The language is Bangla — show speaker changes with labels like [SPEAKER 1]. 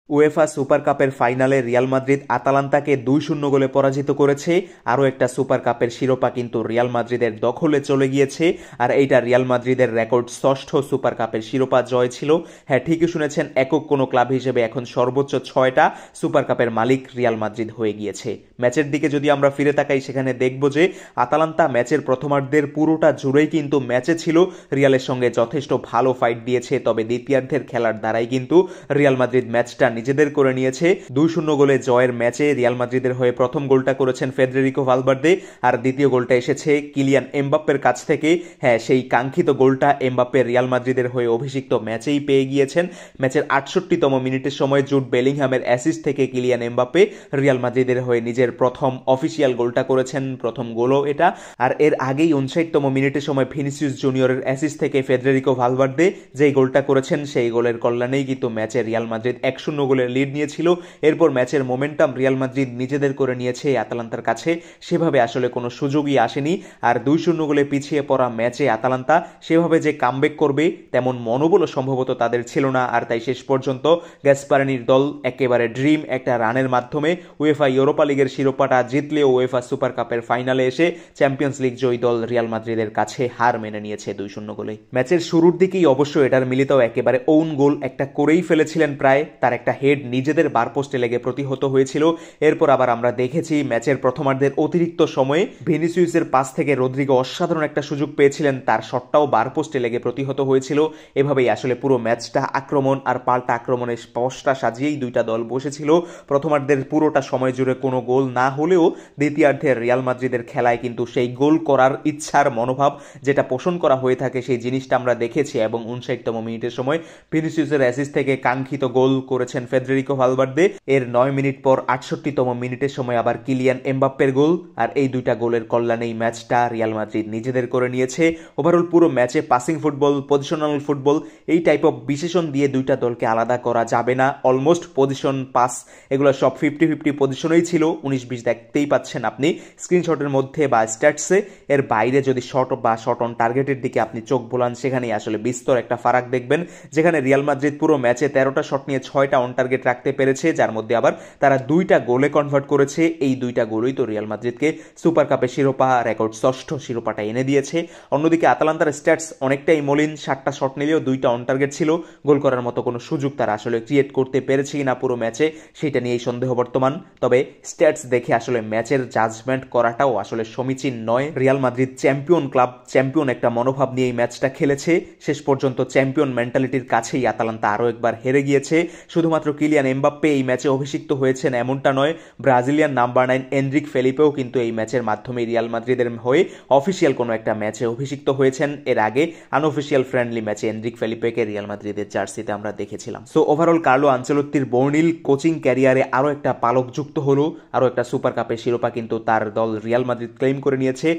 [SPEAKER 1] উয়েফা সুপার কাপের ফাইনালে রিয়াল মাদ্রিদ আতালান্তাকে 2-0 গোলে পরাজিত করেছে। আরও একটা সুপার কাপের শিরোপা কিন্তু রিয়াল মাদ্রিদের দখলে চলে গিয়েছে, আর এইটা রিয়াল মাদ্রিদের রেকর্ড 6ষ্ঠ সুপার কাপের শিরোপা জয় ছিল। হ্যাঁ, ঠিকই শুনেছেন, একক কোনো ক্লাব হিসেবে এখন সর্বোচ্চ 6টা সুপার কাপের মালিক রিয়াল মাদ্রিদ হয়ে গিয়েছে। ম্যাচের দিকে যদি আমরা ফিরে তাকাই, সেখানে দেখব যে আতালান্তা ম্যাচের প্রথমার্ধের পুরোটা জুড়েই কিন্তু ম্যাচে ছিল, রিয়ালের সঙ্গে যথেষ্ট ভালো ফাইট দিয়েছে। তবে দ্বিতীয়ার্ধের খেলার দ্বারাই কিন্তু রিয়াল মাদ্রিদ ম্যাচটা নিজেদের করে নিয়েছে। 2-0 গোলে জয়ের ম্যাচে রিয়াল মাদ্রিদের হয়ে প্রথম গোলটা করেছেন ফেদেরিকো ভালভার্দে, আর দ্বিতীয় গোলটা এসেছে কিলিয়ান এমবাপ্পের কাছ থেকে। হ্যাঁ, সেই কাঙ্ক্ষিত গোলটা এমবাপ্পে রিয়াল মাদ্রিদের হয়ে অভিষিক্ত ম্যাচেই পেয়ে গিয়েছেন। ম্যাচের 68তম মিনিটের সময় জুড বেলিংহামের অ্যাসিস্ট থেকে কিলিয়ান এমবাপ্পে রিয়াল মাদ্রিদের হয়ে নিজের প্রথম অফিসিয়াল গোলটা করেছেন, প্রথম গোলও এটা। আর এর আগেই 59তম মিনিটের সময় ভিনিসিয়াস জুনিয়রের অ্যাসিস্ট থেকে ফেদেরিকো ভালভার্দে যেই গোলটা করেছেন, সেই গোলের কল্যাণেই কিন্তু ম্যাচে রিয়াল মাদ্রিদ 1-0 গোলের লিড নিয়েছিল। এরপর ম্যাচের মোমেন্টাম রিয়াল মাদ্রিদ নিজেদের করে নিয়েছে। আতালান্তার কাছে সেভাবে আসলে কোনো সুযোগই আসেনি, আর 2-0 গোলে পিছিয়ে পড়া ম্যাচে আতালান্তা সেভাবে যে কামব্যাক করবে তেমন মনোবলও সম্ভবত তাদের ছিল না। আর তাই শেষ পর্যন্ত গ্যাসপারিনির দল একেবারে ড্রিম একটা রানের মাধ্যমে উয়েফা ইউরোপা লিগের শিরোপাটা জিতলেও উয়েফা সুপার কাপের ফাইনালে এসে চ্যাম্পিয়ন্স লিগ জয়ী দল রিয়াল মাদ্রিদের কাছে হার মেনে নিয়েছে 2-0 গোলে। ম্যাচের শুরুর দিকেই অবশ্য এটার মিলিতাও একেবারে ওন গোল একটা করেই ফেলেছিলেন প্রায়, তার একটা হেড নিজেদের বারপোস্টে লেগে প্রতিহত হয়েছিল। এরপর আবার আমরা দেখেছি ম্যাচের প্রথমার্ধের অতিরিক্ত সময়ে ভিনিসিয়াসের পাস থেকে রদ্রিগো অসাধারণ একটা সুযোগ পেয়েছিলেন, তার শটটাও বারপোস্টে লেগে প্রতিহত হয়েছিল। এভাবেই আসলে পুরো ম্যাচটা আক্রমণ আর পাল্টা আক্রমণের পসটা সাজিয়েই দুইটা দল বসেছিল। প্রথমার্ধের পুরোটা সময় জুড়ে কোনো গোল না হলেও দ্বিতীয়ার্ধের রিয়াল মাদ্রিদের খেলায় কিন্তু সেই গোল করার ইচ্ছার মনোভাব যেটা পোষণ করা হয়ে থাকে, সেই জিনিসটা আমরা দেখেছি। এবং 59তম মিনিটের সময় ভিনিসিয়াসের অ্যাসিস্ট থেকে কাঙ্ক্ষিত গোল করেছেন ফেদেরিকো ভালভার্দে। এর 9 মিনিট পর 68তম মিনিটের সময় আবার কিলিয়ান এমবাপ্পের গোল, আর এই দুইটা গোলের কল্যাণেই ম্যাচটা রিয়াল মাদ্রিদ নিজেদের করে নিয়েছে। ওভারঅল পুরো ম্যাচে পাসিং ফুটবল, পজিশনাল ফুটবল, এই টাইপ অফ বিশেষণ দিয়ে দুইটা দলকে আলাদা করা যাবে না। অলমোস্ট পজিশন, পাস এগুলো সব 50-50 পজিশনেই ছিল। 19-20 দেখতেই পাচ্ছেন আপনি স্ক্রিনশটের মধ্যে বা স্ট্যাটসে। এর বাইরে যদি শট বা শট অন টার্গেটের দিকে আপনি চোখ বোলান, সেখানেই আসলে বিস্তর একটা ফারাক দেখবেন, যেখানে রিয়াল মাদ্রিদ পুরো ম্যাচে 13টা শট নিয়ে 6টা অন টার্গেট রাখতে পেরেছে, যার মধ্যে আবার তারা 2টা গোলে কনভার্ট করেছে। এই 2টা গোলই তো রিয়াল মাদ্রিদকে সুপার কাপের শিরোপা, রেকর্ড 6ষ্ঠ শিরোপাটা এনে দিয়েছে। অন্যদিকে আতালান্তার স্ট্যাটস অনেকটাই মলিন, 7টা শট নিলেও 2টা অন টার্গেট ছিল। গোল করার মতো কোনো সুযোগ তারা আসলে ক্রিয়েট করতে পেরেছে কিনা পুরো ম্যাচে, সেটা নিয়েই সন্দেহ বর্তমান। তবে স্ট্যাটস দেখে আসলে ম্যাচের জাজমেন্ট করাটাও আসলে সমীচীন নয়। Real Madrid champion club, champion একটা মনোভাব নিয়ে এই ম্যাচটা খেলেছে। শেষ পর্যন্ত চ্যাম্পিয়ন মেন্টালিটির কাছেই আতালান্তা আরও একবার হেরে গিয়েছে। শুধুমাত্র কিলিয়ান এমবাপ্পে এই ম্যাচে অভিষিক্ত হয়েছেন এমনটা নয়, ব্রাজিলিয়ান নাম্বার 9 এনরিক ফেলিপেও কিন্তু এই ম্যাচের মাধ্যমে রিয়াল মাদ্রিদের হয়ে অফিসিয়াল কোনো একটা ম্যাচে অভিষিক্ত হয়েছেন। এর আগে আনঅফিসিয়াল ফ্রেন্ডলি ম্যাচে এনরিক ফেলিপেকে রিয়াল মাদ্রিদের জার্সিতে আমরা দেখেছিলাম। সো ওভারঅল কার্লো আনচেলত্তির বর্ণিল কোচিং ক্যারিয়ারে আরও একটা পালক যুক্ত হলো, আরও একটা সুপার কাপের শিরোপা কিন্তু তার দল রিয়াল মাদ্রিদ ক্লেম করে নিয়েছে।